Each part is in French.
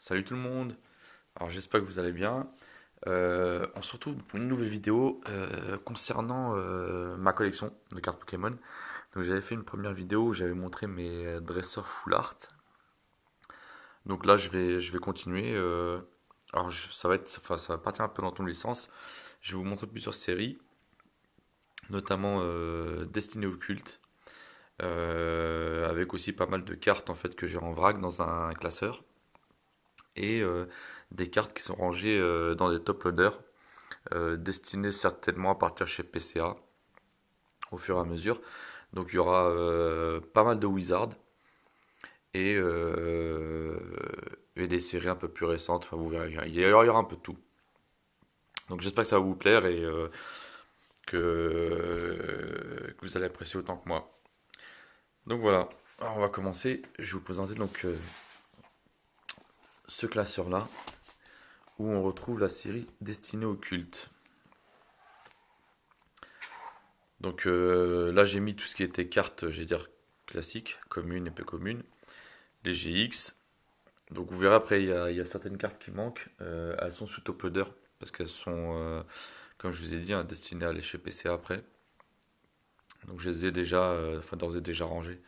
Salut tout le monde, alors j'espère que vous allez bien. On se retrouve pour une nouvelle vidéo concernant ma collection de cartes Pokémon. Donc j'avais fait une première vidéo où j'avais montré mes dresseurs full art. Donc là je vais continuer. Alors ça va être, enfin, ça va partir un peu dans ton licence. Je vais vous montrer plusieurs séries, notamment Destinée Occulte, avec aussi pas mal de cartes en fait que j'ai en vrac dans un classeur et des cartes qui sont rangées dans des top loaders. Destiné certainement à partir chez PCA au fur et à mesure. Donc il y aura pas mal de Wizards et, et des séries un peu plus récentes. Enfin, vous verrez, il y aura un peu de tout. Donc j'espère que ça va vous plaire et que vous allez apprécier autant que moi. Donc voilà, alors on va commencer. Je vais vous présenter donc ce classeur-là où on retrouve la série Destinée au culte. Donc là j'ai mis tout ce qui était cartes, je vais dire classiques, communes et peu communes. Les GX. Donc vous verrez après, il y a certaines cartes qui manquent. Elles sont sous top loader parce qu'elles sont, comme je vous ai dit, hein, destinées à aller chez PCA après. Donc je les ai déjà, enfin d'ores et déjà rangées.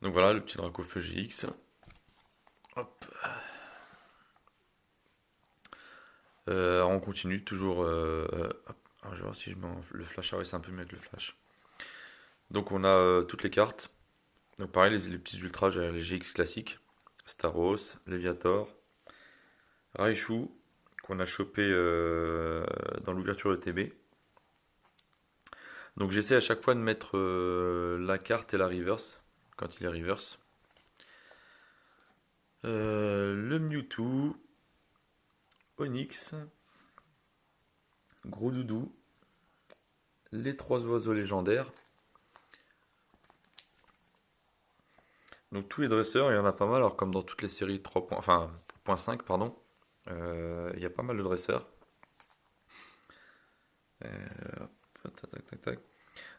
Donc voilà, le petit Dracofeu GX. Hop. On continue toujours. Hop. Alors, je vais voir si je mets le flash. Ah ouais, c'est un peu mieux avec le flash. Donc on a toutes les cartes. Donc pareil, les petits ultras, j'ai les GX classiques. Staros, Leviator, Raichu, qu'on a chopé dans l'ouverture de TB. Donc j'essaie à chaque fois de mettre la carte et la reverse, quand il est reverse. Le Mewtwo, Onyx, Gros Doudou, les trois oiseaux légendaires. Donc tous les dresseurs, il y en a pas mal, alors comme dans toutes les séries 3 points, enfin, point 5, pardon. Il y a pas mal de dresseurs. Tac, tac, tac, tac.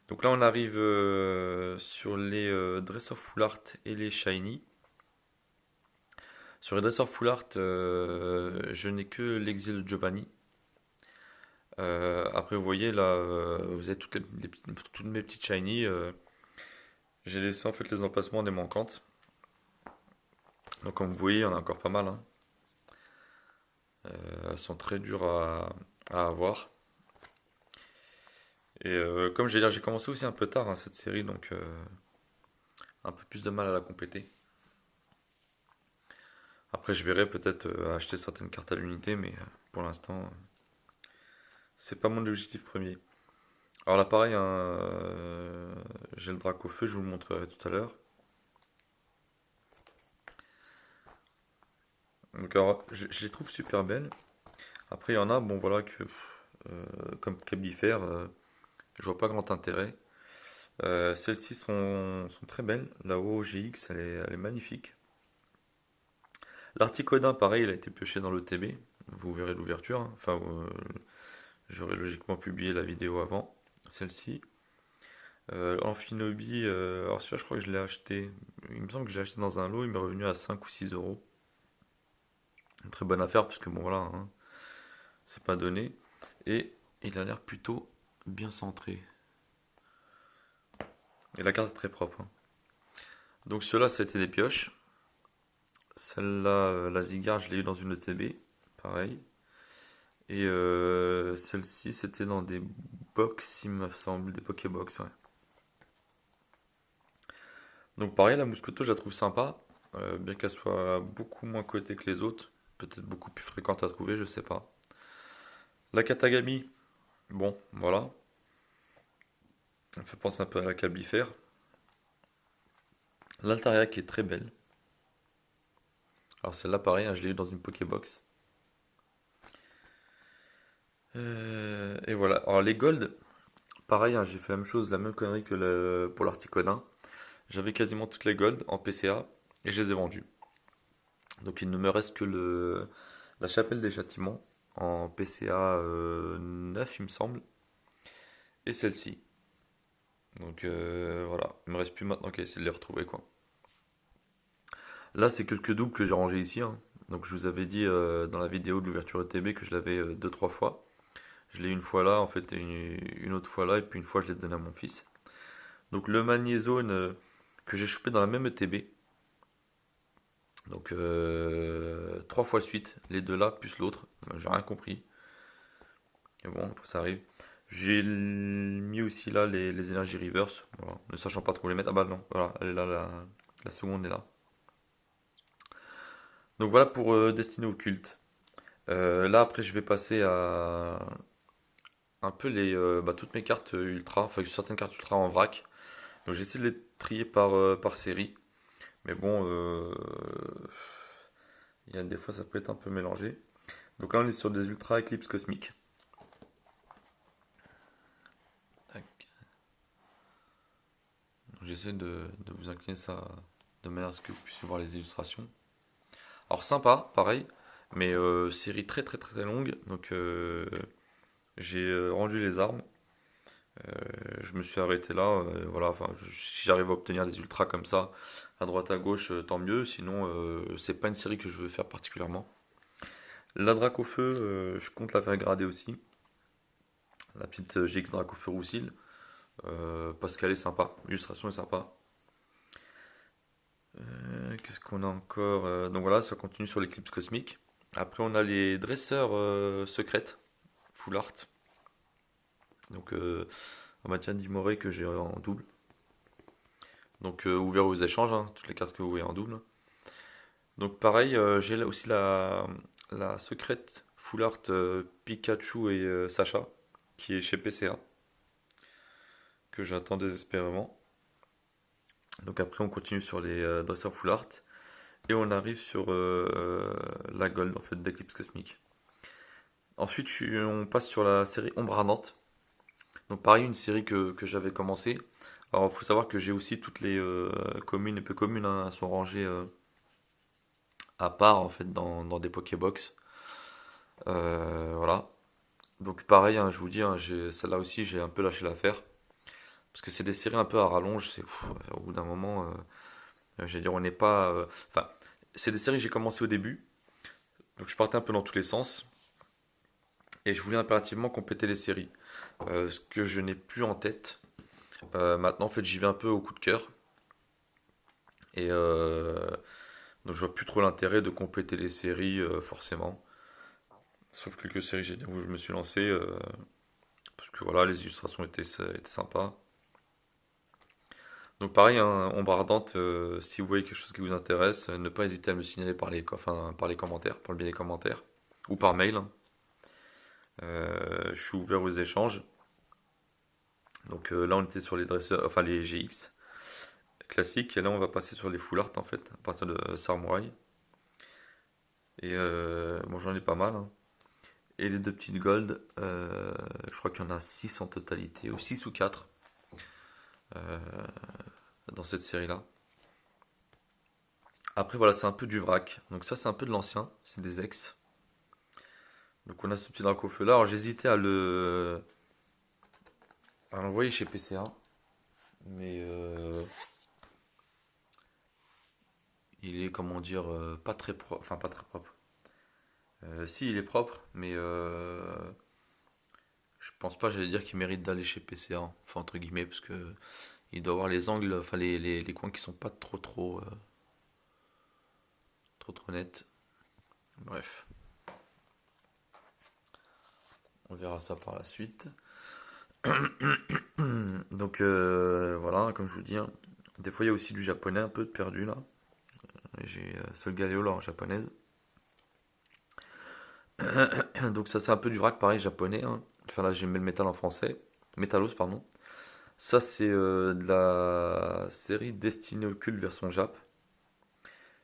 Donc là on arrive sur les dresseurs full art et les shiny. Sur les dresseurs full art, je n'ai que l'exil Giovanni. Après, vous voyez là, vous avez toutes mes petites shiny. J'ai laissé en fait les emplacements des manquantes. Donc, comme vous voyez, il y en a encore pas mal, hein. Elles sont très dures à avoir. Et comme j'ai commencé aussi un peu tard, hein, cette série, donc un peu plus de mal à la compléter. Après, je verrai peut-être acheter certaines cartes à l'unité, mais pour l'instant, c'est pas mon objectif premier. Alors là, pareil, hein, j'ai le drac au feu, je vous le montrerai tout à l'heure. Donc, alors, je les trouve super belles. Après, il y en a, bon, voilà, que comme Cabifère, je vois pas grand intérêt. Celles-ci sont très belles. La OGX, elle est magnifique. L'Articodin, pareil, il a été pioché dans l'ETB. Vous verrez l'ouverture, hein. Enfin, j'aurais logiquement publié la vidéo avant. Celle-ci. Amphinobi, alors celui-là, je crois que je l'ai acheté. Il me semble que je l'ai acheté dans un lot. Il m'est revenu à 5 ou 6 euros. Une très bonne affaire, parce que bon, voilà, hein, c'est pas donné. Et il a l'air plutôt bien centré. Et la carte est très propre, hein. Donc ceux-là, c'était des pioches. Celle-là, la Zygarde, je l'ai eu dans une ETB. Pareil. Et celle-ci, c'était dans des box, il me semble, des Pokébox, ouais. Donc pareil, la Mousqueto, je la trouve sympa. Bien qu'elle soit beaucoup moins cotée que les autres. Peut-être beaucoup plus fréquente à trouver, je sais pas. La Katagami, bon, voilà. Elle me fait penser un peu à la Cablifère. L'Altaria qui est très belle. Alors celle-là, pareil, hein, je l'ai eu dans une Pokébox. Et voilà. Alors les Gold, pareil, hein, j'ai fait la même chose, la même connerie que pour l'Articodin. J'avais quasiment toutes les Gold en PCA et je les ai vendues. Donc il ne me reste que la Chapelle des Châtiments en PCA 9, il me semble, et celle-ci. Donc voilà, il me reste plus maintenant qu'à essayer de les retrouver, quoi. Là, c'est quelques doubles que j'ai rangés ici, hein. Donc je vous avais dit dans la vidéo de l'ouverture ETB que je l'avais deux, trois fois. Je l'ai une fois là, en fait, et une autre fois là, et puis une fois je l'ai donné à mon fils. Donc le magnézone que j'ai chopé dans la même ETB. Donc trois fois de suite, les deux là plus l'autre. J'ai rien compris. Mais bon, après, ça arrive. J'ai mis aussi là les énergies reverse, voilà, ne sachant pas trop les mettre. Ah bah non, voilà, elle est là, la seconde est là. Donc voilà pour Destiné au culte. Là après je vais passer à un peu toutes mes cartes ultra, enfin certaines cartes ultra en vrac. Donc j'essaie de les trier par série. Mais bon, il y a des fois ça peut être un peu mélangé. Donc là on est sur des ultra éclipses cosmiques. Tac. J'essaie de vous incliner ça de manière à ce que vous puissiez voir les illustrations. Alors sympa, pareil, mais série très très très longue. Donc j'ai rendu les armes. Je me suis arrêté là. Voilà, enfin, si j'arrive à obtenir des ultras comme ça, à droite à gauche, tant mieux. Sinon, c'est pas une série que je veux faire particulièrement. La Drac au feu, je compte la faire grader aussi. La petite GX Drac au feu Roussil. Parce qu'elle est sympa. L'illustration est sympa. Qu'est-ce qu'on a encore? Donc voilà, ça continue sur l'éclipse cosmique. Après, on a les dresseurs secrètes, full art. Donc, un maintien d'Imoré que j'ai en double. Donc, ouvert aux échanges, hein, toutes les cartes que vous voyez en double. Donc, pareil, j'ai là aussi la secrète full art Pikachu et Sacha, qui est chez PCA, que j'attends désespérément. Donc, après, on continue sur les dresseurs full art. Et on arrive sur la gold en fait d'Eclipse Cosmique. Ensuite, on passe sur la série Ombre Ardente. Donc pareil, une série que j'avais commencé. Alors, il faut savoir que j'ai aussi toutes les communes et peu communes hein, sont rangées à part en fait dans des Pokébox. Voilà. Donc pareil, hein, je vous dis, hein, celle-là aussi, j'ai un peu lâché l'affaire. Parce que c'est des séries un peu à rallonge. Au bout d'un moment, je vais dire, on n'est pas. Enfin, c'est des séries que j'ai commencé au début. Donc je partais un peu dans tous les sens. Et je voulais impérativement compléter les séries. Ce que je n'ai plus en tête. Maintenant, en fait, j'y vais un peu au coup de cœur. Et donc, je vois plus trop l'intérêt de compléter les séries, forcément. Sauf quelques séries où je me suis lancé. Parce que voilà, les illustrations étaient sympas. Donc, pareil, hein, Ombre Ardente, si vous voyez quelque chose qui vous intéresse, ne pas hésiter à me signaler par les commentaires, par le biais des commentaires. Ou par mail, hein. Je suis ouvert aux échanges. Donc là, on était sur les dresseurs, enfin les GX. Classique. Et là, on va passer sur les full art en fait, à partir de Samouraï. Et bon, j'en ai pas mal, hein. Et les deux petites gold, je crois qu'il y en a 6 en totalité, ou 6 ou 4 euh, dans cette série-là. Après, voilà, c'est un peu du vrac. Donc, ça, c'est un peu de l'ancien, c'est des ex. Donc, on a ce petit drac au feu là. Alors, j'hésitais à l'envoyer chez PCA, mais il est, comment dire, pas très propre. Enfin, pas très propre. Si, il est propre, mais je pense pas, j'allais dire qu'il mérite d'aller chez PCA, enfin entre guillemets, parce que il doit avoir les angles, enfin les coins qui sont pas trop nets. Bref, on verra ça par la suite. Donc voilà, comme je vous dis, hein, des fois il y a aussi du japonais un peu de perdu là. J'ai Sol Galeo là en japonaise. Donc ça c'est un peu du vrac pareil japonais, hein. Enfin là j'ai mis le métal en français. Métallos pardon. Ça c'est de la série Destinée au culte version Jap.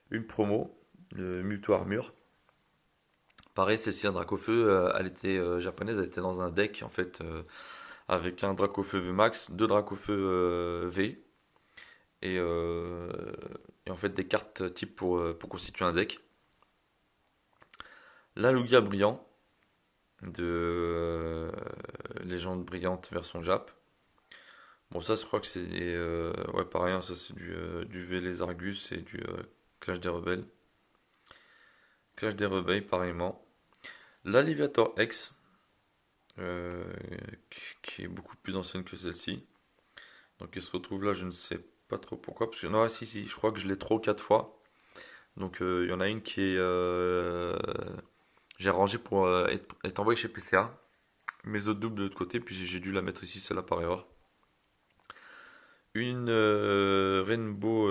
Une promo, le Muto Armure. Pareil, celle-ci, un Dracofeu, elle était japonaise, elle était dans un deck en fait avec un Dracofeu V Max, deux Dracofeu V et, euh, et en fait des cartes type pour constituer un deck. La Lugia Brillant de Légende Brillante version Jap. Bon, ça, je crois que c'est. Ouais, pareil, hein, ça c'est du V les Argus et du Clash des Rebelles. Clash des Rebelles, pareillement. L'Alligator X, euh, qui est beaucoup plus ancienne que celle-ci. Donc il se retrouve là, je ne sais pas trop pourquoi. Parce que, non, si, je crois que je l'ai 3 ou 4 fois. Donc il y en a une qui est... j'ai rangé pour être envoyée chez PCA. Mes autres doubles de l'autre côté, puis j'ai dû la mettre ici, celle-là par erreur. Une Rainbow,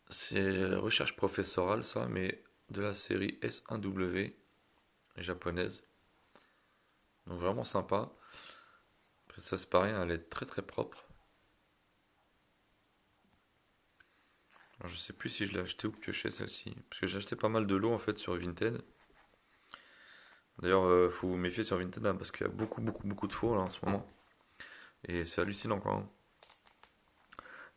c'est recherche professorale ça, mais de la série S1W, japonaise. Donc vraiment sympa. Après ça c'est pareil, elle est très très propre. Alors, je sais plus si je l'ai acheté ou pioché celle-ci. Parce que j'ai acheté pas mal de lots en fait sur Vinted. D'ailleurs, faut vous méfier sur Vinted hein, parce qu'il y a beaucoup de faux là en ce moment. Et c'est hallucinant quoi, hein.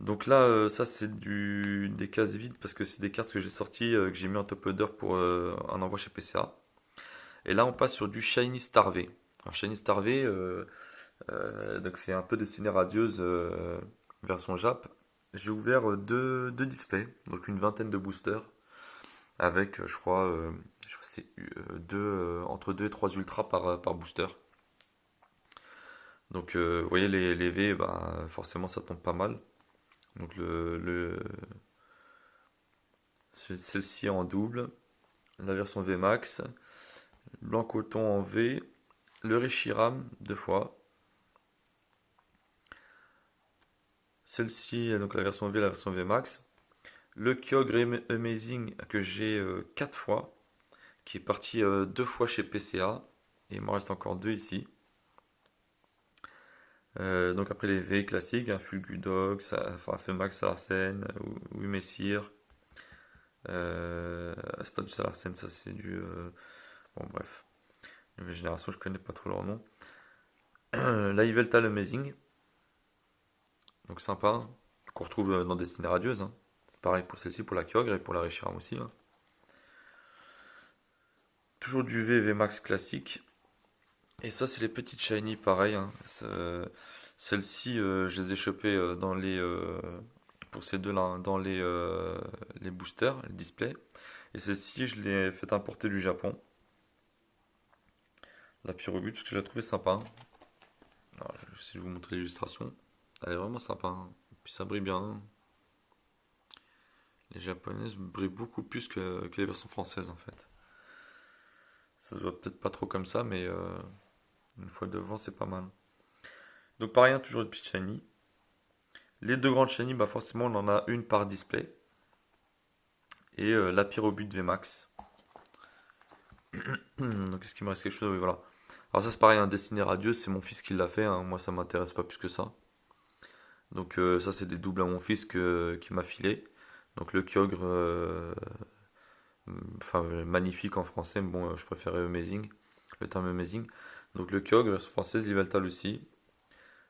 Donc là, ça c'est des cases vides parce que c'est des cartes que j'ai sorties, que j'ai mis en top loader pour un envoi chez PCA. Et là, on passe sur du Shiny Starvé. Alors Shiny Starvé, donc c'est un peu destiné radieuse version Jap. J'ai ouvert deux displays, donc une vingtaine de boosters avec, je crois que c'est entre 2 et 3 ultras par booster. Donc, vous voyez, les V, bah, forcément, ça tombe pas mal. Donc, celle-ci en double, la version V Max, blanc coton en V, le Reshiram deux fois. Celle-ci, donc la version V, la version V Max. Le Kyogre Amazing que j'ai 4 fois, qui est parti 2 fois chez PCA. Et il m'en reste encore 2 ici. Donc après les V classiques, hein, Fulgudox, enfin Femax Salarsen, oui Messire. C'est pas du Salarsen, ça c'est du. Bon bref, nouvelle génération, je connais pas trop leur nom. La Yveltal Amazing, donc sympa, hein, qu'on retrouve dans Destinée Radieuse, hein. Pareil pour celle-ci, pour la Kyogre et pour la Reshiram aussi, hein. Toujours du VMAX classique. Et ça, c'est les petites shiny, pareil, hein. Celles-ci, je les ai chopées pour ces deux-là, hein, dans les boosters, les displays. Et celle-ci, je l'ai fait importer du Japon. La Pyrobut, parce que je la trouvais sympa, hein. Alors, je vais essayer de vous montrer l'illustration. Elle est vraiment sympa, hein. Puis ça brille bien, hein. Les japonaises brillent beaucoup plus que les versions françaises, en fait. Ça se voit peut-être pas trop comme ça, mais une fois devant, c'est pas mal. Donc pareil, hein, toujours une petite shiny. Les deux grandes shiny, bah forcément, on en a une par display. Et la Pyrobut VMAX. Donc est-ce qu'il me reste quelque chose? Oui, voilà. Alors ça c'est pareil, un dessiné radieux, c'est mon fils qui l'a fait, hein. Moi ça m'intéresse pas plus que ça. Donc ça c'est des doubles à mon fils qui m'a filé. Donc le Kyogre, enfin magnifique en français, mais bon je préférais Amazing, le terme Amazing. Donc le Kyogre, version française, Yveltal aussi.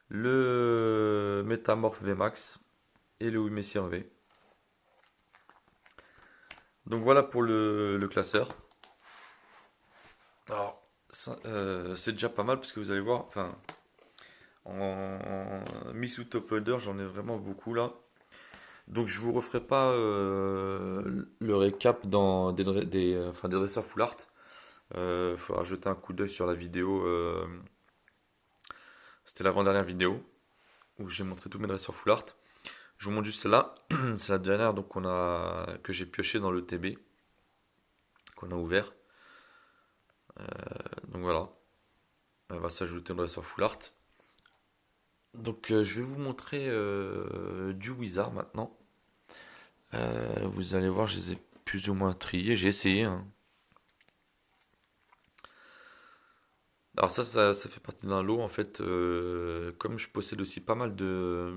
Le Métamorph VMAX et le Wimessir V. Donc voilà pour le classeur. Alors, c'est déjà pas mal parce que vous allez voir, enfin, en mix ou top loader, j'en ai vraiment beaucoup là. Donc je vous referai pas le récap dans enfin, des dresseurs full art. Il faudra jeter un coup d'œil sur la vidéo. C'était l'avant-dernière vidéo où j'ai montré tous mes dresseurs full art. Je vous montre juste celle-là. C'est la dernière donc que j'ai pioché dans le TB qu'on a ouvert. Donc voilà, elle va s'ajouter au dresseur full art. Donc je vais vous montrer du Wizard maintenant. Vous allez voir, je les ai plus ou moins triés. J'ai essayé, hein. Alors ça fait partie d'un lot en fait. Comme je possède aussi pas mal de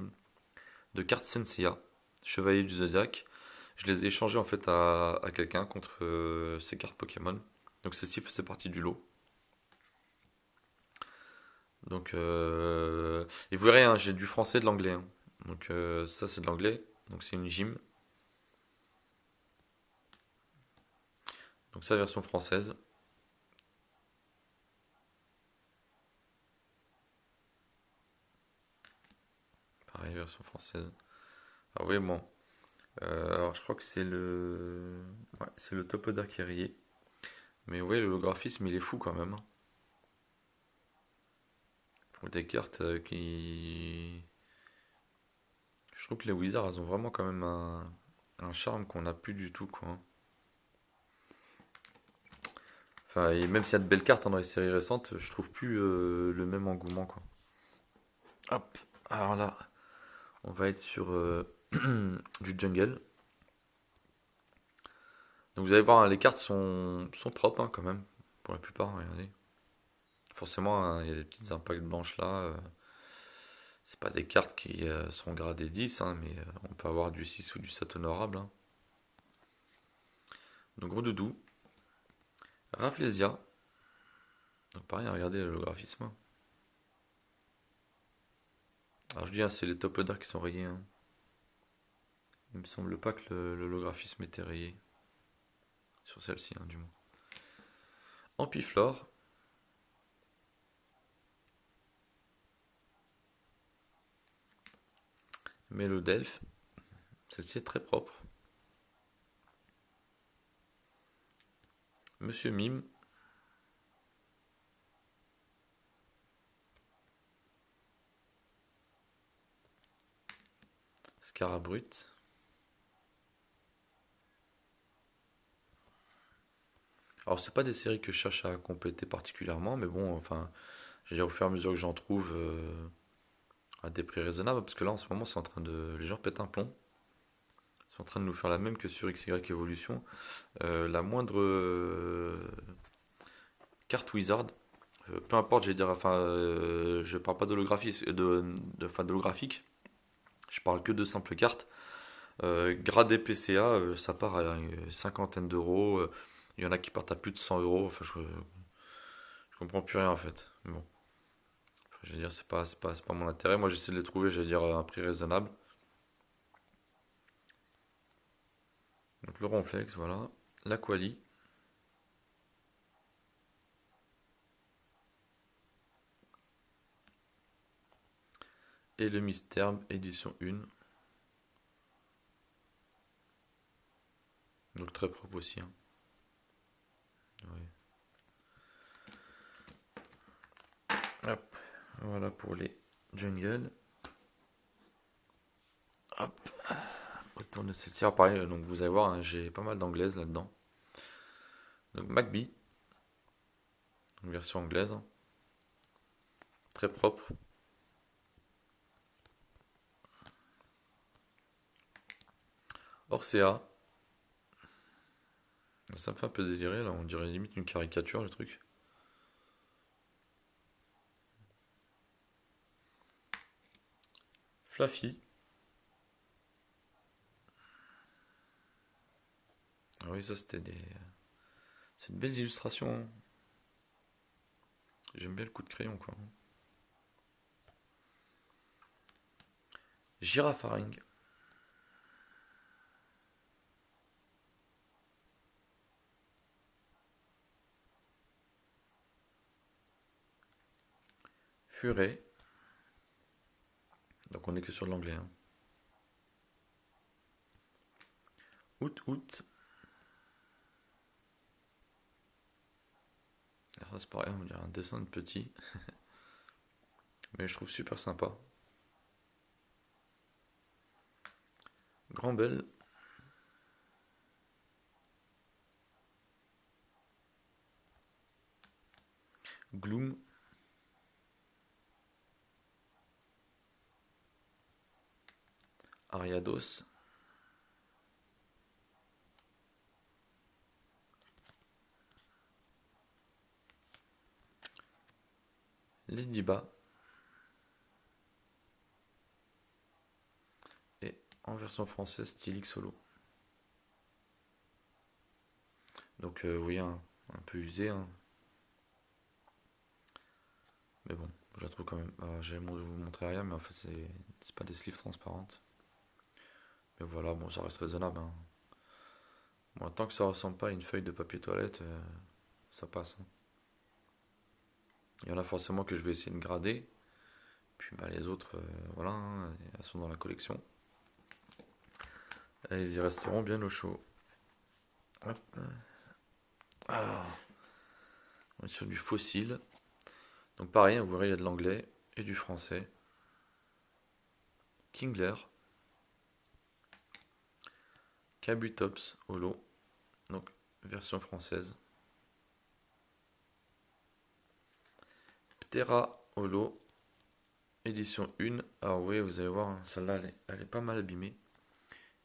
cartes Senseiya, Chevalier du Zodiaque, je les ai échangées en fait à quelqu'un contre ces cartes Pokémon. Donc ceci faisait partie du lot. Donc et vous verrez, hein, j'ai du français et de l'anglais, hein. Donc ça c'est de l'anglais. Donc c'est une gym. Donc ça version française. Pareil version française. Ah oui bon. Alors je crois que ouais, c'est le Topodar qui est rayé. Mais ouais, l'holographisme il est fou quand même, hein. Pour des cartes qui... Je trouve que les Wizards, elles ont vraiment quand même un charme qu'on n'a plus du tout, quoi. Enfin, et même s'il y a de belles cartes, hein, dans les séries récentes, je trouve plus le même engouement, quoi. Hop, alors là, on va être sur du jungle. Donc vous allez voir, hein, les cartes sont propres, hein, quand même, pour la plupart, hein, regardez. Forcément, hein, il y a des petites impacts blanches là. C'est pas des cartes qui sont gradées 10, hein, mais on peut avoir du 6 ou du 7 honorable, hein. Donc gros doudou, Rafflesia. Donc pareil, hein, regardez l'holographisme, hein. Alors je dis, hein, c'est les top odeurs qui sont rayés, hein. Il me semble pas que l'holographisme était rayé. Sur celle-ci, hein, du moins. Ampiflore. Mélodelphe. Celle-ci est très propre. Monsieur Mime. Scarabrut. Alors c'est pas des séries que je cherche à compléter particulièrement, mais bon, enfin, je veux dire, au fur et à mesure que j'en trouve à des prix raisonnables, parce que là en ce moment c'est en train de... Les gens pètent un plomb. Ils sont en train de nous faire la même que sur XY Evolution. La moindre carte Wizard, peu importe, je vais dire, enfin, je parle pas d'holographie, enfin, d'holographique, je parle que de simples cartes. Gradé PCA, ça part à une cinquantaine d'euros. Il y en a qui partent à plus de 100 euros. Enfin, je comprends plus rien en fait. Mais bon, enfin, je veux dire, c'est pas mon intérêt. Moi, j'essaie de les trouver, je vais dire, à un prix raisonnable. Donc, le Ronflex, voilà. La Quali. Et le Mystère, édition 1. Donc, très propre aussi, hein. Ouais. Hop, voilà pour les Jungle. Hop, retourne de celle-ci. Alors, pareil, donc vous allez voir, hein, j'ai pas mal d'anglaises là-dedans. Donc, McBee, une version anglaise, hein, très propre. Orsea, ça me fait un peu délirer là, on dirait limite une caricature le truc. Fluffy, ah oui, ça c'était des. C'est de belles illustrations, hein. J'aime bien le coup de crayon quoi. Girafaring, Furet, donc on est que sur de l'anglais, hein. Out. Alors ça c'est pareil, on dirait un dessin de petit, mais je trouve super sympa. Grand Belle, Gloom, Ariados, Ladyba, et en version française Stylix Solo. Donc oui, un peu usé, hein. Mais bon, je la trouve quand même. J'allais vous montrer rien, mais en fait c'est pas des sleeves transparentes. Mais voilà, bon, ça reste raisonnable, hein. Bon, tant que ça ressemble pas à une feuille de papier toilette, ça passe, hein. Il y en a forcément que je vais essayer de grader. Puis bah, les autres, voilà, hein, elles sont dans la collection. Et ils y resteront bien au chaud. Hop. Ah, on est sur du fossile. Donc pareil, vous verrez, il y a de l'anglais et du français. Kingler, Kabutops, Holo, donc version française. Ptera, Holo, édition 1. Alors oui, vous allez voir, celle-là, elle est pas mal abîmée.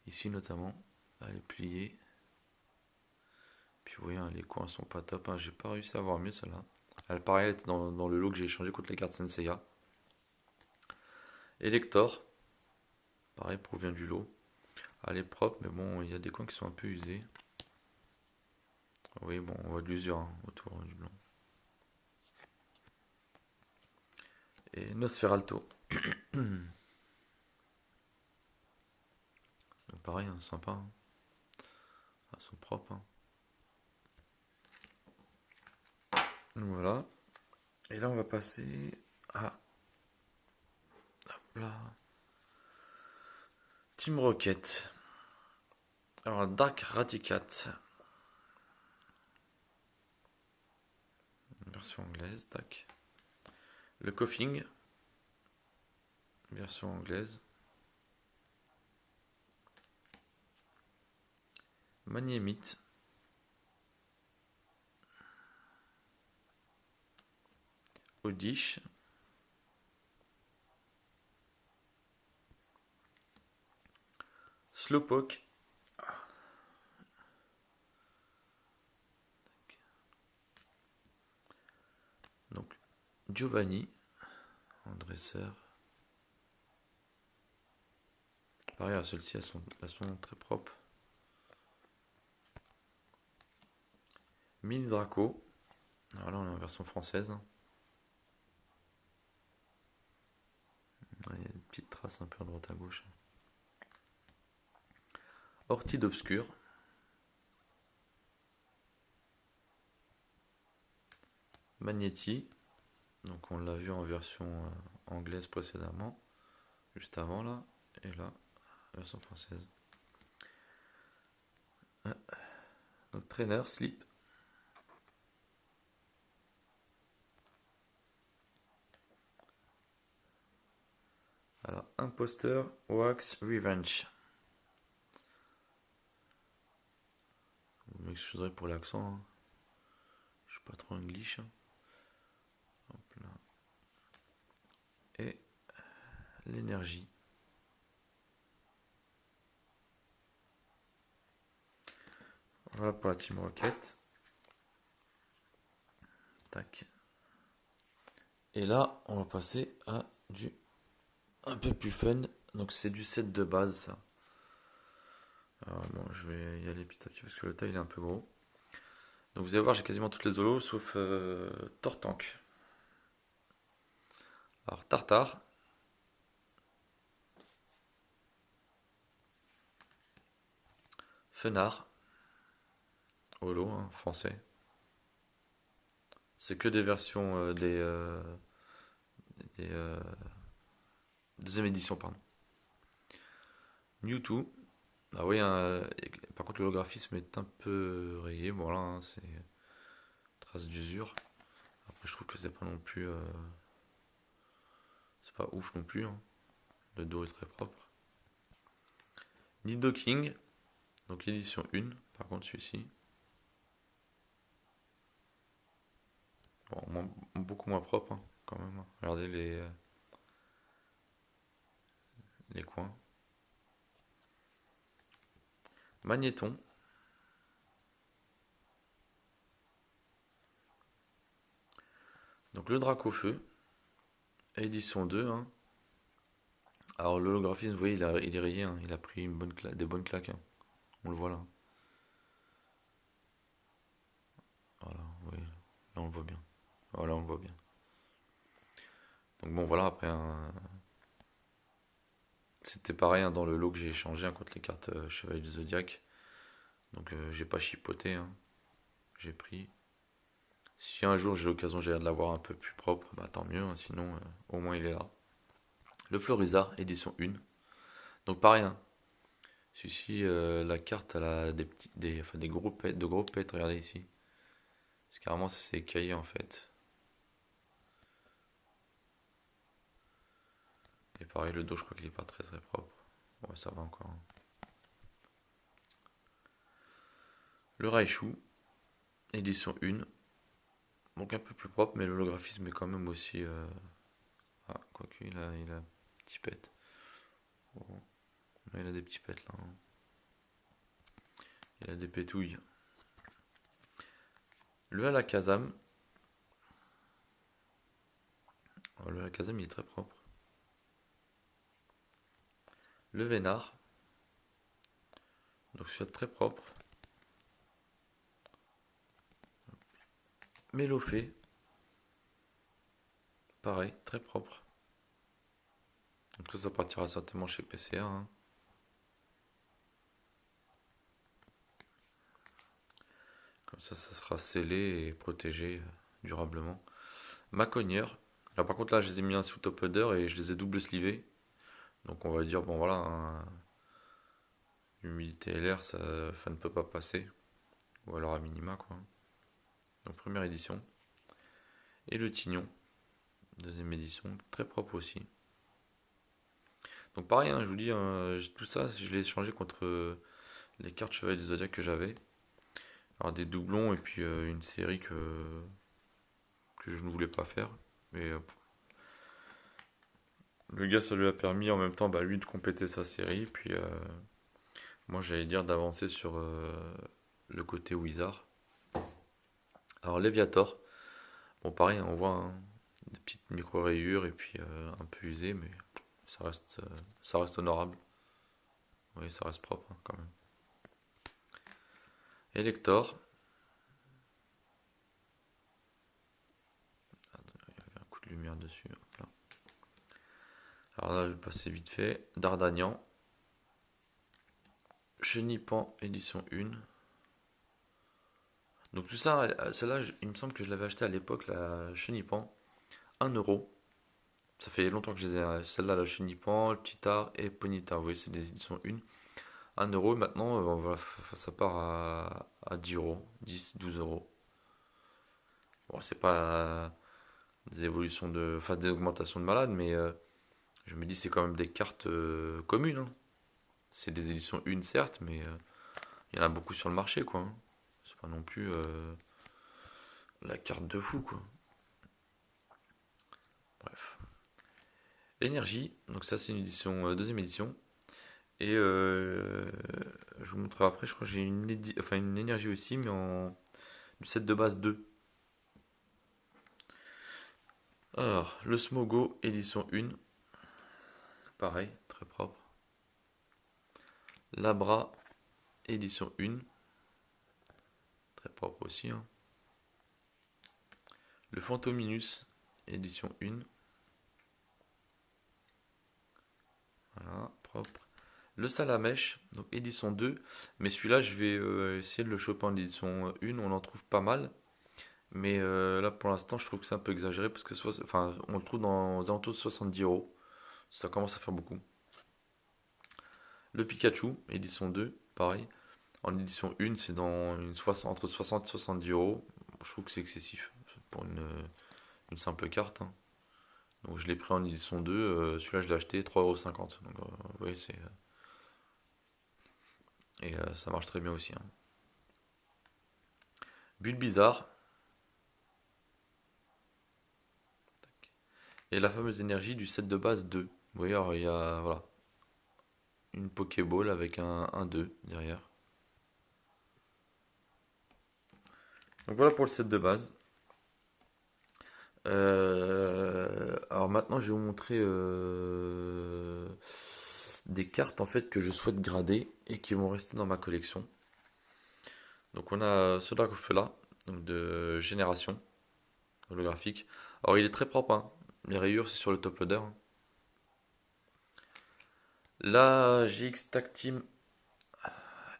Ici notamment, elle est pliée. Puis vous voyez, les coins sont pas top. J'ai pas réussi à voir mieux celle-là. Elle paraît être dans le lot que j'ai échangé contre les cartes Senseiya. Elector, pareil, provient du lot. Elle est propre, mais bon, il y a des coins qui sont un peu usés. Oui, bon, on voit de l'usure autour du blanc. Et Nosferalto. Pareil, sympa. Elles sont propres. Donc voilà. Et là, on va passer à là. Team Rocket. Alors, Dark Raticat. Version anglaise, tac. Le Coughing. Version anglaise. Maniemite. Odish. Slowpoke. Donc, Giovanni. En dresseur. Pareil, celles-ci, elles sont très propres. Mini Draco. Alors là, on est en version française. Il y a des petites traces un peu à droite à gauche. Orchid Obscur. Magnéti. Donc on l'a vu en version anglaise précédemment. Juste avant là. Et là, version française. Donc trainer, slip. Alors, imposteur, wax, revenge. Vous m'excuserez pour l'accent. Je suis pas trop English. Hop là. Et l'énergie. Voilà pour la Team Rocket. Tac. Et là, on va passer à du un peu plus fun. Donc c'est du set de base ça. Alors bon, je vais y aller petit à petit parce que le taille il est un peu gros. Donc vous allez voir, j'ai quasiment toutes les holos sauf Tortank. Alors Tartare. Fenard. Holo, français. C'est que des versions des deuxième édition, pardon. Mewtwo. Ah oui, par contre le graphisme est un peu rayé. Voilà, c'est trace d'usure. Après, je trouve que c'est pas non plus, c'est pas ouf non plus. Le dos est très propre. Nidoking, donc édition 1, par contre celui-ci. Bon, beaucoup moins propre quand même. Regardez les coins. Magnéton. Donc le Dracofeu, édition 2. Alors l'holographisme, vous voyez, il est rayé. Il a pris des bonnes claques. On le voit là. Voilà, oui. Là on le voit bien. Voilà, on le voit bien. Donc bon, voilà, après, c'était pareil dans le lot que j'ai échangé contre les cartes Chevalier du Zodiac. Donc j'ai pas chipoté. J'ai pris. Si un jour j'ai l'occasion de l'avoir un peu plus propre, bah tant mieux. Sinon, au moins il est là. Le Florizard, édition 1. Donc pareil, Celui-ci, la carte, elle a enfin, des gros pets, de gros pets, regardez ici. Parce que carrément, ça s'est écaillé en fait. Et pareil, le dos, je crois qu'il est pas très très propre. Ouais, ça va encore, hein. Le Raichu, édition 1. Donc un peu plus propre, mais l'holographisme est quand même aussi. Ah, quoique, il a un petit pet. Bon. Ouais, il a des petits pets là, hein. Il a des pétouilles. Le Alakazam. Alors, le Alakazam, il est très propre. Le Vénard. Donc celui-là très propre. Mélofée. Pareil, très propre. Donc ça partira certainement chez PCA, hein. Comme ça sera scellé et protégé durablement. Ma cogneur. Là par contre là je les ai mis un sous top loader et je les ai double slivés. Donc on va dire bon voilà, hein, l'humidité et l'air ça ne peut pas passer. Ou alors à minima quoi. Donc première édition. Et le Tignon. Deuxième édition. Très propre aussi. Donc pareil, hein, je vous dis, hein, tout ça je l'ai échangé contre les cartes Chevalier du Zodiac que j'avais. Alors des doublons et puis une série que je ne voulais pas faire. Mais le gars, ça lui a permis en même temps, bah, lui, de compléter sa série. Puis moi, j'allais dire d'avancer sur le côté Wizard. Alors, Léviator. Bon, pareil, on voit hein, des petites micro-rayures et puis un peu usé, mais ça reste honorable. Oui, ça reste propre hein, quand même. Elector. Ah, il y avait un coup de lumière dessus. Hop là. Alors là, je vais passer vite fait. Dardagnan. Chenipan, édition 1. Donc tout ça, celle-là, il me semble que je l'avais acheté à l'époque, la Chenipan, 1€. Ça fait longtemps que je les ai. Celle-là, la Chenipan, le Petit Art et Ponyta. Vous voyez, c'est des éditions 1. 1€. Maintenant, ça part à 10€. 10, 12€. Bon, c'est pas des évolutions enfin, des augmentations de malade, mais je me dis, c'est quand même des cartes communes, hein. C'est des éditions 1, certes, mais il y en a beaucoup sur le marché, quoi, hein. C'est pas non plus la carte de fou, quoi. Bref. L'énergie, donc ça c'est une édition, deuxième édition. Et je vous montrerai après, je crois que j'ai enfin, une énergie aussi, mais en du set de base 2. Alors, le Smogo, édition 1, pareil, très propre. Labra, édition 1, très propre aussi, hein. Le Fantominus, édition 1, voilà, propre. Le Salamèche, donc édition 2, mais celui-là je vais essayer de le choper en édition 1, on en trouve pas mal. Mais là pour l'instant je trouve que c'est un peu exagéré parce que enfin, on le trouve dans aux alentours de 70€. Ça commence à faire beaucoup. Le Pikachu, édition 2, pareil. En édition 1, c'est entre 60 et 70€. Je trouve que c'est excessif pour une simple carte, hein. Donc je l'ai pris en édition 2. Celui-là, je l'ai acheté 3,50€. Donc vous voyez, c'est. Et ça marche très bien aussi, hein. Bulbizarre. Et la fameuse énergie du set de base 2. Vous voyez, alors, il y a voilà, une Pokéball avec un 2 derrière. Donc voilà pour le set de base. Alors maintenant, je vais vous montrer des cartes en fait que je souhaite grader et qui vont rester dans ma collection. Donc on a ce Dracofeu-là, donc de génération holographique. Alors il est très propre, hein. Les rayures c'est sur le top loader, hein. La GX Tag Team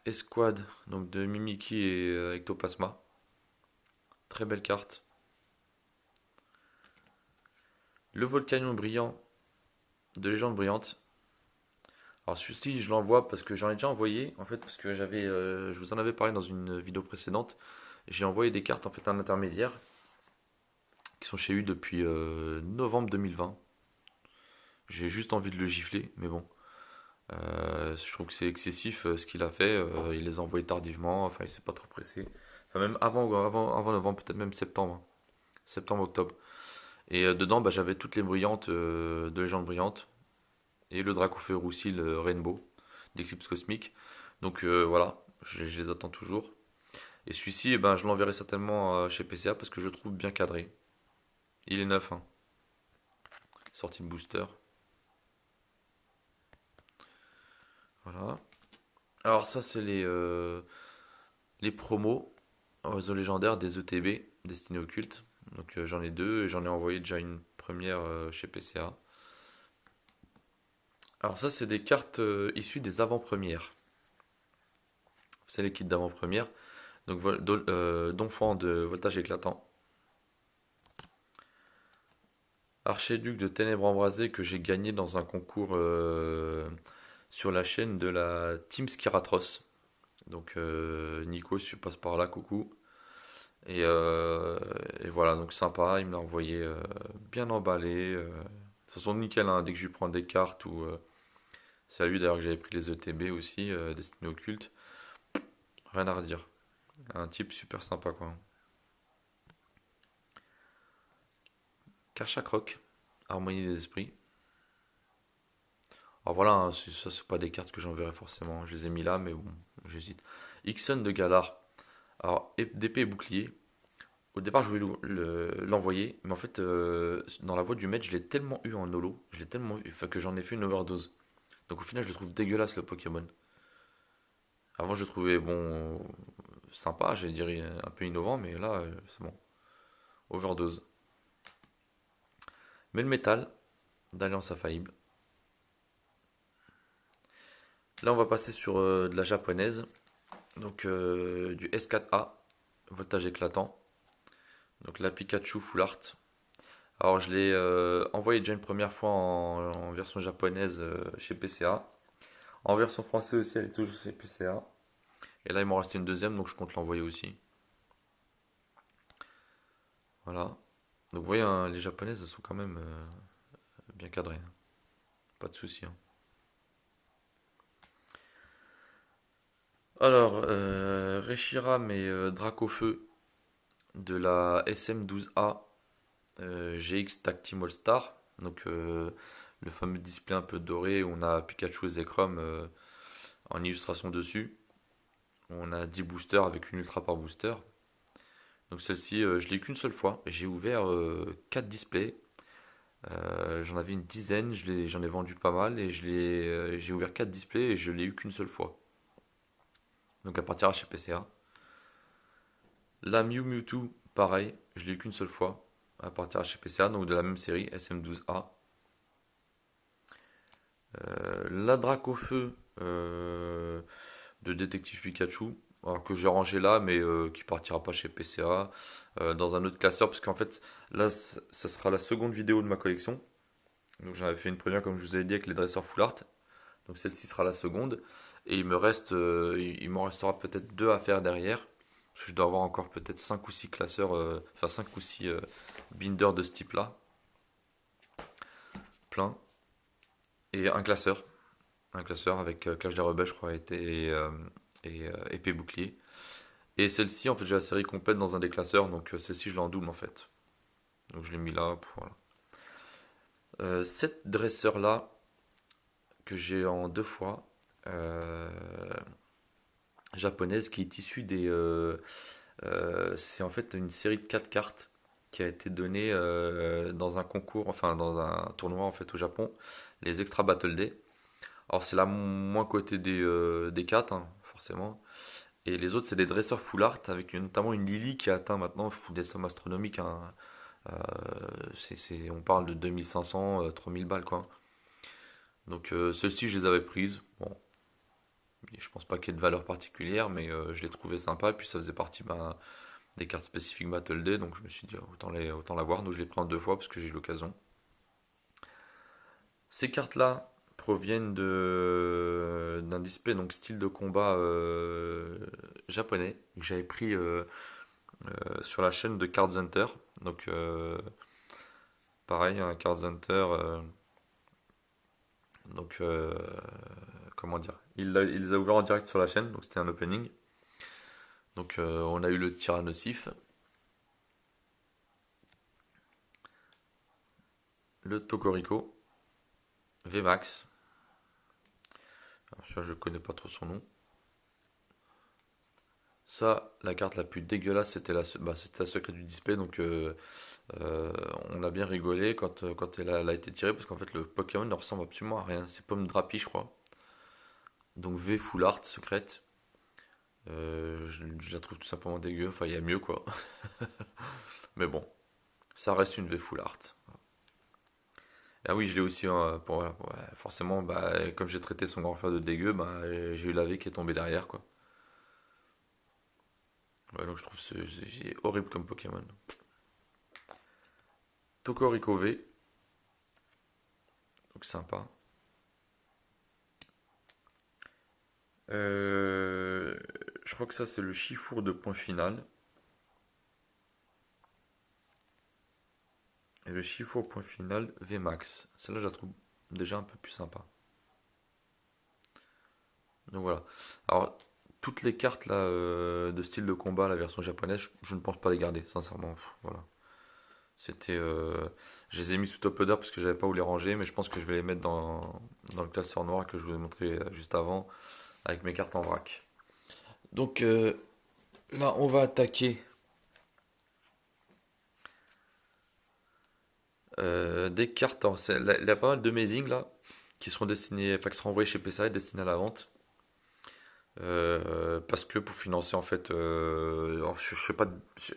Esquad, donc de Mimiki et Ectoplasma. Très belle carte. Le Volcanion brillant de Légende brillante. Alors celui-ci, je l'envoie parce que j'en ai déjà envoyé, en fait, parce que je vous en avais parlé dans une vidéo précédente. J'ai envoyé des cartes en fait à un intermédiaire qui sont chez lui depuis novembre 2020. J'ai juste envie de le gifler, mais bon. Je trouve que c'est excessif ce qu'il a fait. Il les a envoyés tardivement, enfin il s'est pas trop pressé. Enfin même avant novembre, peut-être même septembre. Septembre, octobre. Et dedans, bah, j'avais toutes les brillantes de Légende brillante et le Dracofeu Roussi, le Rainbow d'Eclipse Cosmique. Donc voilà, je les attends toujours. Et celui-ci, eh ben, je l'enverrai certainement chez PCA parce que je le trouve bien cadré. Il est neuf, hein. Sorti de booster. Voilà. Alors ça, c'est les promos réseau légendaire des ETB destinés au culte. Donc j'en ai deux et j'en ai envoyé déjà une première chez PCA. Alors ça, c'est des cartes issues des avant-premières. C'est les kits d'avant-première. Donc Donphan de voltage éclatant. Archéduc de ténèbres embrasées que j'ai gagné dans un concours sur la chaîne de la Team Skiratros. Donc Nico, si tu passes par là, coucou. Et, euh, et voilà, donc sympa, il me l'a envoyé bien emballé. De toute façon, nickel, hein, dès que je lui prends des cartes ou... c'est à lui d'ailleurs que j'avais pris les ETB aussi, destinés au culte. Rien à redire. Un type super sympa quoi. Karchakroc, Harmonie des esprits. Alors voilà, hein, ça c'est pas des cartes que j'enverrai forcément. Je les ai mis là, mais bon, j'hésite. Ixon de Galar. Alors, d'épée et bouclier. Au départ, je voulais l'envoyer, mais en fait, dans la voie du maître, je l'ai tellement eu en holo, je l'ai tellement eu, enfin, que j'en ai fait une overdose. Donc au final, je le trouve dégueulasse le Pokémon. Avant, je le trouvais bon, sympa, j'allais dire un peu innovant, mais là, c'est bon. Overdose. Mais le métal, d'Alliance Infaillible. Là, on va passer sur de la japonaise. Donc du S4A, voltage éclatant. Donc la Pikachu Full Art. Alors je l'ai envoyé déjà une première fois en version japonaise chez PCA. En version française aussi, elle est toujours chez PCA. Et là, il m'en restait une deuxième, donc je compte l'envoyer aussi. Voilà. Donc vous voyez, hein, les japonaises, elles sont quand même bien cadrées, hein. Pas de souci, hein. Alors, Reshiram et Dracofeu de la SM12A GX Tactimal Star. Donc, le fameux display un peu doré où on a Pikachu et Zekrom en illustration dessus. On a 10 boosters avec une ultra par booster. Donc celle-ci, je l'ai eu qu'une seule fois. J'ai ouvert 4 displays. J'en avais une dizaine, j'en ai vendu pas mal et j'ai ouvert 4 displays et je l'ai eu qu'une seule fois. Donc à partir de chez PCA. La Mew Mewtwo, pareil, je l'ai eu qu'une seule fois. À partir de chez PCA, donc de la même série, SM12A. La Dracofeu de Détective Pikachu, alors que j'ai rangé là, mais qui partira pas chez PCA, dans un autre classeur, parce qu'en fait, là, ça sera la seconde vidéo de ma collection. Donc j'en avais fait une première, comme je vous avais dit, avec les dresseurs full art. Donc celle-ci sera la seconde. Et il m'en restera peut-être deux à faire derrière. Parce que je dois avoir encore peut-être 5 ou 6 classeurs, enfin 5 ou 6 binders de ce type-là. Plein. Et un classeur. Un classeur avec Clash des Rebelles, je crois, et épée bouclier. Et celle-ci, en fait, j'ai la série complète dans un des classeurs. Donc celle-ci, je l'ai en double, en fait. Donc je l'ai mis là. Voilà. Cette dresseur-là, que j'ai en deux fois. Euh, Japonaise qui est issue c'est en fait une série de 4 cartes qui a été donnée dans un concours, enfin dans un tournoi en fait au Japon, les Extra Battle Day. Alors c'est la moins cotée des 4, hein, forcément. Et les autres c'est des dresseurs full art avec notamment une Lily qui a atteint maintenant des sommes astronomiques, hein. Euh, on parle de 2500, 3000 balles quoi. Donc celles-ci je les avais prises. Bon, je pense pas qu'il y ait de valeur particulière, mais je l'ai trouvé sympa. Et puis ça faisait partie des cartes spécifiques Battle Day, donc je me suis dit autant l'avoir. Donc je l'ai pris en deux fois parce que j'ai eu l'occasion. Ces cartes-là, proviennent de d'un display donc style de combat japonais que j'avais pris sur la chaîne de Cards Hunter. Donc pareil, un Cards Hunter. Donc comment dire? Il les a ouverts en direct sur la chaîne, donc c'était un opening. Donc on a eu le tir nocif, le Tokorico, VMAX. Alors ça je connais pas trop son nom. Ça, la carte la plus dégueulasse, c'était la secret du display, donc Euh, on a bien rigolé quand elle a été tirée parce qu'en fait le Pokémon ne ressemble absolument à rien. C'est Pomme Drapi, je crois. Donc V Full Art secrète. Je la trouve tout simplement dégueu. Enfin, il y a mieux quoi. Mais bon, ça reste une V Full Art. Ah oui, je l'ai aussi. Ouais, forcément, bah, comme j'ai traité son grand frère de dégueu, bah, j'ai eu la V qui est tombée derrière quoi. Ouais, donc je trouve c'est horrible comme Pokémon. Tokorico V, donc sympa. Euh, je crois que ça c'est le Chifour de point final. Et le chiffre au point final, Vmax. Celle-là, je la trouve déjà un peu plus sympa. Donc voilà. Alors, toutes les cartes là, de style de combat, la version japonaise, je ne pense pas les garder, sincèrement. Voilà. C'était. Je les ai mis sous top loader parce que j'avais pas où les ranger, mais je pense que je vais les mettre dans le classeur noir que je vous ai montré juste avant, avec mes cartes en vrac. Donc là, on va attaquer des cartes. Il y a pas mal de mazing là, qui seront destinés, enfin qui seront envoyés chez PSA et destinés à la vente. Parce que pour financer en fait, alors, je sais pas,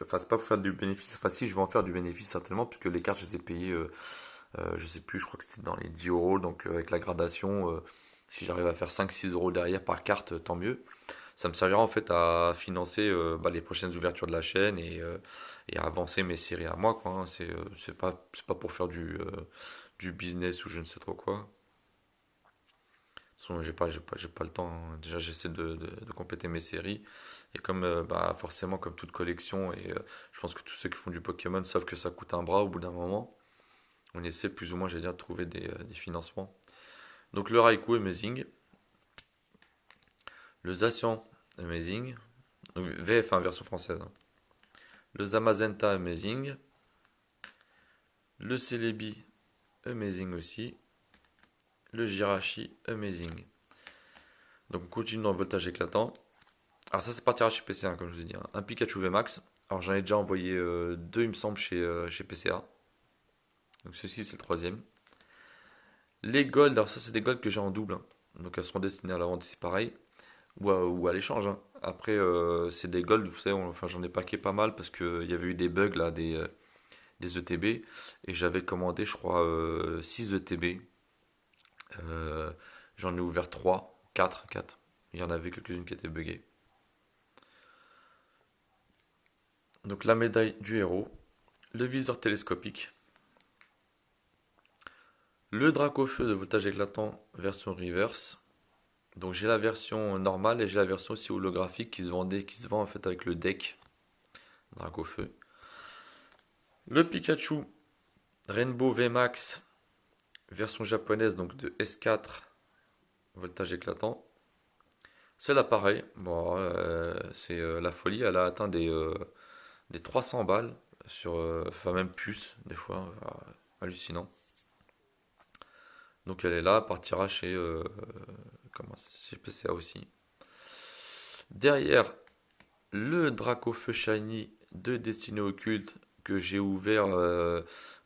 enfin c'est pas pour faire du bénéfice, enfin si je vais en faire du bénéfice certainement puisque les cartes je les ai payées, je sais plus, je crois que c'était dans les 10 euros, donc avec la gradation, si j'arrive à faire 5-6 € derrière par carte, tant mieux. Ça me servira en fait à financer bah, les prochaines ouvertures de la chaîne et à avancer mes séries à moi quoi, hein. C'est pas pour faire du business ou je ne sais trop quoi. De toute façon, j'ai pas le temps, hein. Déjà, j'essaie de compléter mes séries. Et comme, bah, forcément, comme toute collection, et je pense que tous ceux qui font du Pokémon savent que ça coûte un bras au bout d'un moment, on essaie plus ou moins, j'allais dire, de trouver des financements. Donc, le Raikou Amazing, le Zacian Amazing, donc VF1 version française, hein. Le Zamazenta Amazing, le Celebi Amazing aussi, le Jirachi Amazing. Donc, on continue dans le voltage éclatant. Alors ça c'est pas tirage chez PCA comme je vous ai dit, hein. Un Pikachu VMAX. Alors j'en ai déjà envoyé deux il me semble chez PCA. Donc ceci c'est le troisième. Les Gold, alors ça c'est des Gold que j'ai en double, hein. Donc elles seront destinées à la vente, c'est pareil. Ou à l'échange, hein. Après c'est des Gold, vous savez, enfin j'en ai paqué pas mal parce qu'il y avait eu des bugs là, des ETB. Et j'avais commandé je crois 6 ETB. Euh, J'en ai ouvert 3, 4, 4. Il y en avait quelques-unes qui étaient buggées. Donc la médaille du héros, le viseur télescopique, le Dracofeu de voltage éclatant version reverse. Donc j'ai la version normale et j'ai la version aussi holographique qui se vend en fait avec le deck Dracofeu. Le Pikachu Rainbow VMAX version japonaise donc de S4 voltage éclatant. Celle-là pareil, bon, c'est la folie, elle a atteint des 300 balles enfin même plus des fois, hallucinant. Donc elle est là, partira chez PCA aussi. Derrière, le Dracofeu Shiny de Destinée Occulte que j'ai ouvert,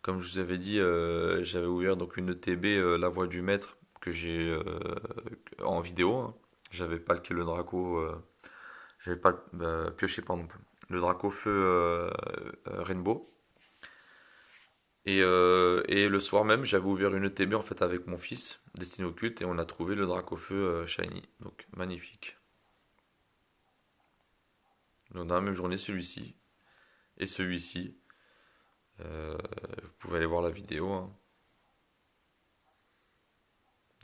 comme je vous avais dit, j'avais ouvert donc une ETB, La Voix du Maître, que j'ai en vidéo, hein. J'avais pas le Draco, j'avais pas pioché, pardon, le Dracofeu Rainbow. Et le soir même, j'avais ouvert une ETB en fait avec mon fils, Destiné Occulte, et on a trouvé le Dracofeu Shiny. Donc magnifique. Donc dans la même journée, celui-ci et celui-ci. Vous pouvez aller voir la vidéo, hein.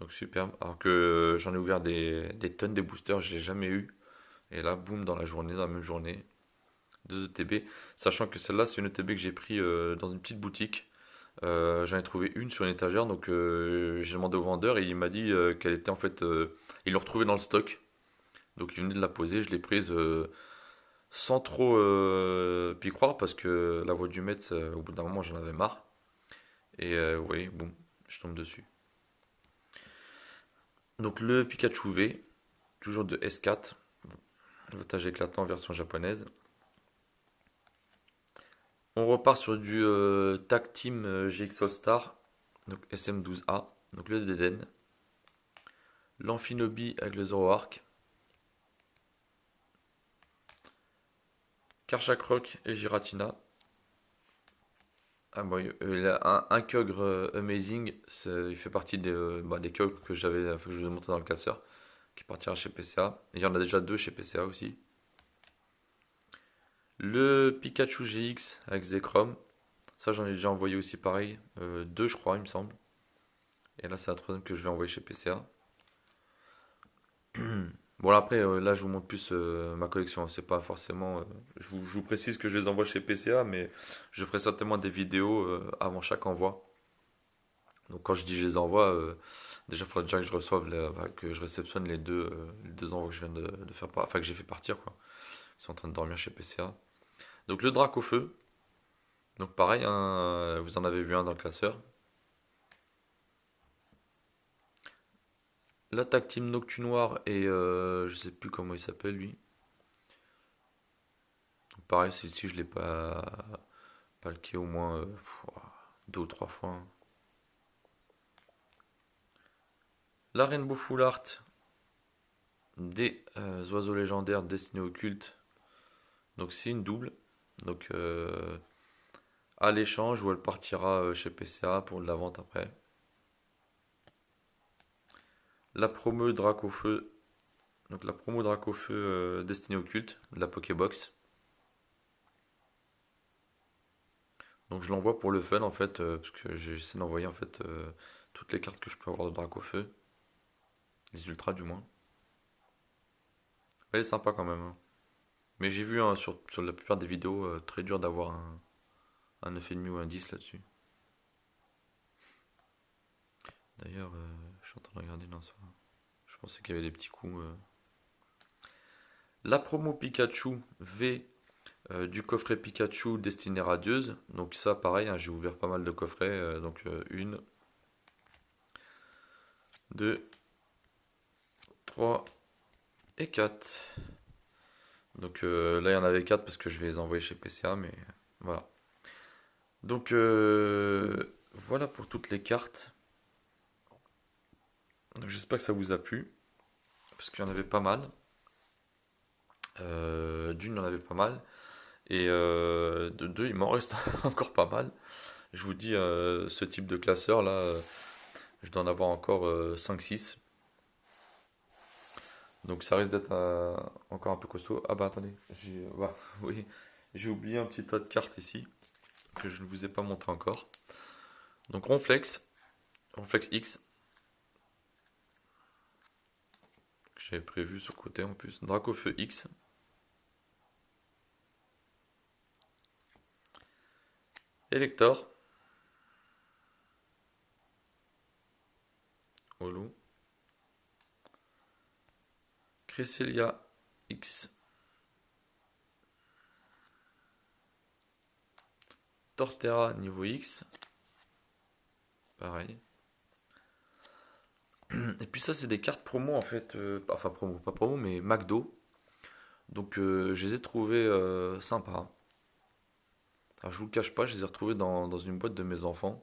Donc superbe. Alors que j'en ai ouvert des tonnes des boosters, j'ai jamais eu. Et là, boum, dans la journée, dans la même journée, 2 ETB. Sachant que celle-là, c'est une ETB que j'ai pris dans une petite boutique. J'en ai trouvé une sur une étagère, donc j'ai demandé au vendeur et il m'a dit qu'elle était en fait. Ils l'ont retrouvée dans le stock. Donc il venait de la poser, je l'ai prise sans trop y croire parce que la voix du maître, au bout d'un moment, j'en avais marre. Et oui, boum, je tombe dessus. Donc le Pikachu V, toujours de S4, voltage éclatant version japonaise. On repart sur du Tag Team GX All Star, donc SM12A, donc le Deden. L'Amphinobi avec le Zoroark. Karchakroc et Giratina. Ah bon, il a un Kyogre Amazing, il fait partie des Kyogres que je vous ai montré dans le classeur, qui partira chez PCA. Et il y en a déjà deux chez PCA aussi. Le Pikachu GX avec Zekrom, ça j'en ai déjà envoyé aussi pareil, deux je crois il me semble. Et là c'est la troisième que je vais envoyer chez PCA. Bon après là je vous montre plus ma collection, c'est pas forcément... je vous précise que je les envoie chez PCA, mais je ferai certainement des vidéos avant chaque envoi. Donc quand je dis je les envoie, déjà il faudra déjà que je reçoive, que je réceptionne les deux envois que je viens de faire, enfin que j'ai fait partir quoi. Ils sont en train de dormir chez PCA. Donc le drac au feu, donc pareil, hein, vous en avez vu un dans le classeur. L'attaque team Noctu Noir et je sais plus comment il s'appelle lui. Donc pareil, celle-ci je l'ai pas le au moins deux ou trois fois, hein. La Rainbow Full Art des oiseaux légendaires destinés au culte. Donc c'est une double. Donc à l'échange ou elle partira chez PCA pour de la vente après. La promo Dracofeu. Donc la promo Dracofeu destinée au culte de la Pokébox. Donc je l'envoie pour le fun en fait, parce que j'essaie d'envoyer en fait toutes les cartes que je peux avoir de Dracofeu. Les ultras du moins. Elle est sympa quand même, hein. Mais j'ai vu hein, sur la plupart des vidéos, très dur d'avoir un 9,5 ou un 10 là-dessus. D'ailleurs, je suis en train de regarder, non, ça va. Je pensais qu'il y avait des petits coups. La promo Pikachu V du coffret Pikachu destiné radieuse. Donc ça pareil, hein, j'ai ouvert pas mal de coffrets. Donc une, deux, trois et quatre. Donc là il y en avait quatre parce que je vais les envoyer chez PCA, mais voilà. Donc voilà pour toutes les cartes. Donc j'espère que ça vous a plu, parce qu'il y en avait pas mal. D'une, il y en avait pas mal. Et de deux, il m'en reste encore pas mal. Je vous dis, ce type de classeur là, je dois en avoir encore 5-6. Donc ça risque d'être encore un peu costaud. Ah bah attendez, bah, oui, j'ai oublié un petit tas de cartes ici que je ne vous ai pas montré encore. Donc Ronflex, Ronflex X, que j'avais prévu sur le côté en plus. Dracofeu X, Elector, Holo, Cresselia X, Torterra niveau X, pareil. Et puis ça, c'est des cartes promo en fait, enfin promo, pas promo, mais McDo. Donc je les ai trouvées sympas. Alors je vous le cache pas, je les ai retrouvées dans une boîte de mes enfants.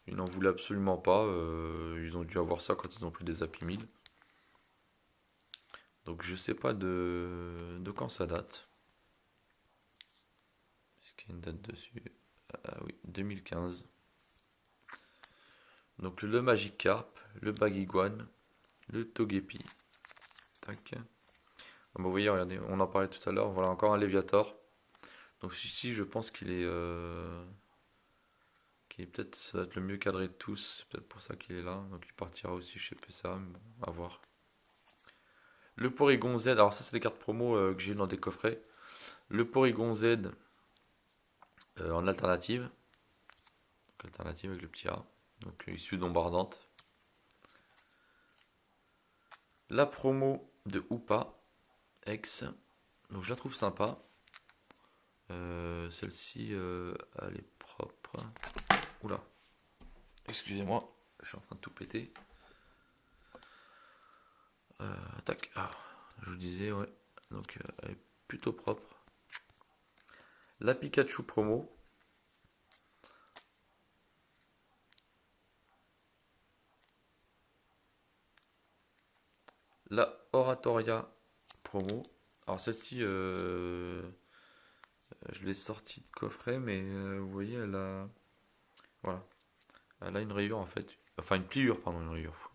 Ils n'en voulaient absolument pas. Ils ont dû avoir ça quand ils ont pris des Happy Meal. Donc je sais pas de quand ça date. Est-ce qu'il y a une date dessus? Ah oui, 2015. Donc le Magikarp, le Baguiguane, le Togepi. Tac. Ah, bah, vous voyez, regardez, on en parlait tout à l'heure. Voilà encore un Léviator. Donc ici, je pense qui est peut-être ça doit être le mieux cadré de tous, c'est peut-être pour ça qu'il est là. Donc il partira aussi chez PSA, mais bon, à voir. Le Porygon Z, alors ça c'est les cartes promo que j'ai eu dans des coffrets. Le Porygon Z en alternative, donc alternative avec le petit A, donc issu d'ombre ardente. La promo de Hoopa X, donc je la trouve sympa. Celle-ci, elle est propre. Oula, excusez-moi, je suis en train de tout péter. Tac, ah, je vous disais, ouais, donc elle est plutôt propre. La Pikachu promo. La Oratoria promo. Alors celle-ci, je l'ai sortie de coffret, mais vous voyez, voilà, elle a une rayure en fait. Enfin une pliure, pardon, une rayure.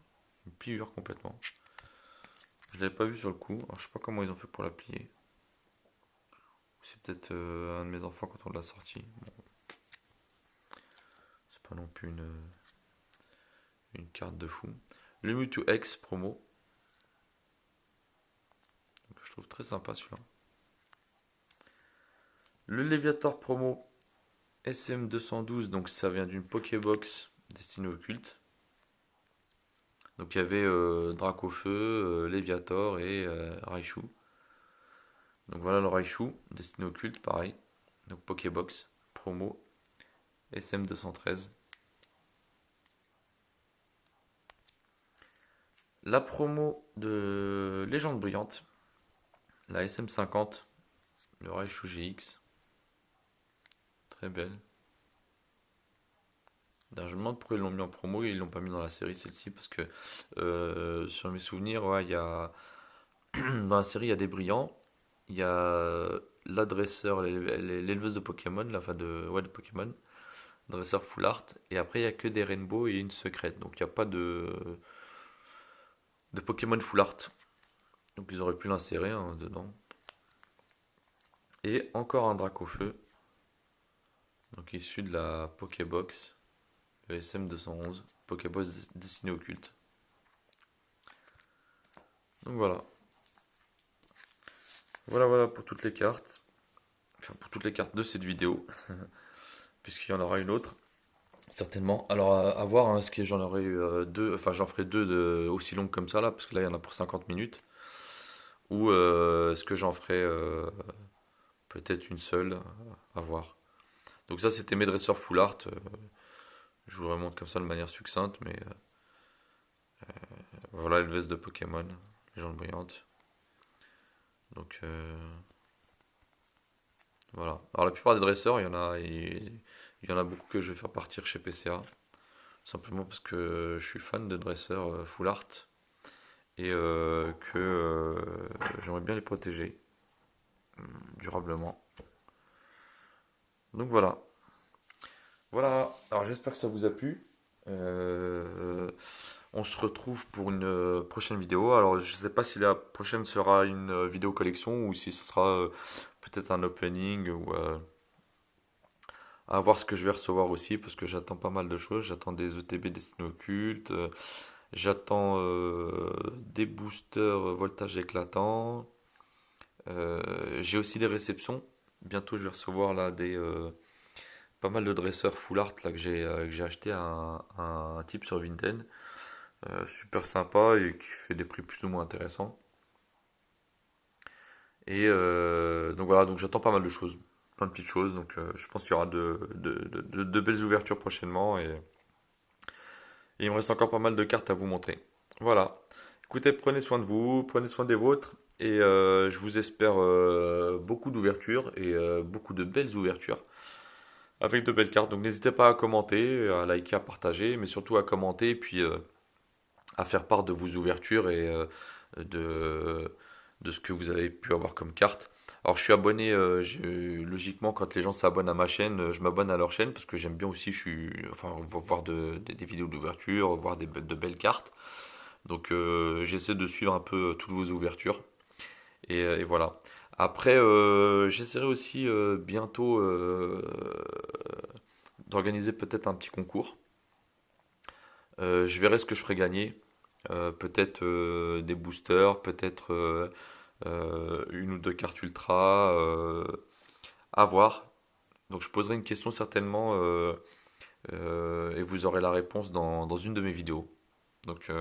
Une pliure complètement. Je l'avais pas vu sur le coup. Alors, je sais pas comment ils ont fait pour la plier. C'est peut-être un de mes enfants quand on l'a sorti. Bon, c'est pas non plus une carte de fou. Le Mewtwo X promo. Donc, je trouve très sympa celui-là. Le Léviator promo SM212. Donc ça vient d'une Pokébox destinée au culte. Donc il y avait Dracofeu, Léviator et Raichu. Donc voilà le Raichu, destiné au culte, pareil. Donc Pokébox, promo, SM213. La promo de Légende Brillante, la SM50, le Raichu GX. Très belle. D'ailleurs, je me demande pourquoi ils l'ont mis en promo et ils l'ont pas mis dans la série celle-ci parce que sur mes souvenirs, ouais, il y a dans la série il y a des brillants, il y a l'adresseur, l'éleveuse de Pokémon, la fin de Pokémon, dresseur full art, et après il y a que des rainbows et une secrète, donc il n'y a pas de Pokémon full art, donc ils auraient pu l'insérer hein, dedans. Et encore un Dracofeu, donc issu de la Pokébox, le SM211, Pokébox destiné au culte. Donc voilà. Voilà pour toutes les cartes. Enfin, pour toutes les cartes de cette vidéo, puisqu'il y en aura une autre. Certainement. Alors, à voir, hein, est-ce que j'en aurai deux, enfin, j'en ferai deux aussi longues comme ça, là, parce que là, il y en a pour 50 minutes. Ou est-ce que j'en ferai peut-être une seule, à voir. Donc, ça, c'était mes dresseurs full art. Je vous le remonte comme ça de manière succincte, mais voilà, le veste de Pokémon, légende brillante. Donc, voilà. Alors, la plupart des dresseurs, il y en a beaucoup que je vais faire partir chez PCA. Simplement parce que je suis fan de dresseurs full art et que j'aimerais bien les protéger durablement. Donc voilà. Voilà. Alors j'espère que ça vous a plu. On se retrouve pour une prochaine vidéo. Alors je sais pas si la prochaine sera une vidéo collection ou si ce sera peut-être un opening ou à voir ce que je vais recevoir aussi parce que j'attends pas mal de choses. J'attends des ETB destinés au culte. J'attends des boosters voltage éclatant. J'ai aussi des réceptions. Bientôt, je vais recevoir là pas mal de dresseurs full art là, que j'ai acheté à un type sur Vinted. Super sympa et qui fait des prix plus ou moins intéressants. Et donc voilà, donc j'attends pas mal de choses. Plein de petites choses. Donc je pense qu'il y aura de belles ouvertures prochainement. Et il me reste encore pas mal de cartes à vous montrer. Voilà. Écoutez, prenez soin de vous, prenez soin des vôtres. Et je vous espère beaucoup d'ouvertures et beaucoup de belles ouvertures avec de belles cartes. Donc n'hésitez pas à commenter, à liker, à partager, mais surtout à commenter et puis à faire part de vos ouvertures et de, de ce que vous avez pu avoir comme carte. Alors je suis abonné, logiquement quand les gens s'abonnent à ma chaîne, je m'abonne à leur chaîne parce que j'aime bien aussi, enfin, voir des vidéos d'ouverture, voir de belles cartes. Donc j'essaie de suivre un peu toutes vos ouvertures. Et voilà. Après, j'essaierai aussi bientôt d'organiser peut-être un petit concours. Je verrai ce que je ferai gagner. Peut-être des boosters, peut-être une ou deux cartes ultra, à voir. Donc je poserai une question certainement et vous aurez la réponse dans une de mes vidéos. Donc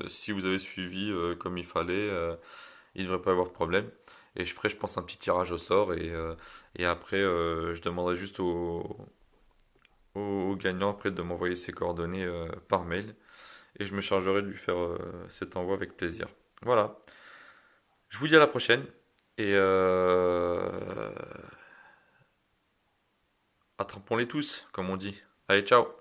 si vous avez suivi comme il fallait, il ne devrait pas y avoir de problème. Et je ferai, je pense, un petit tirage au sort et après, je demanderai juste au gagnant après de m'envoyer ses coordonnées par mail et je me chargerai de lui faire cet envoi avec plaisir. Voilà. Je vous dis à la prochaine et attrapons-les tous, comme on dit. Allez, ciao!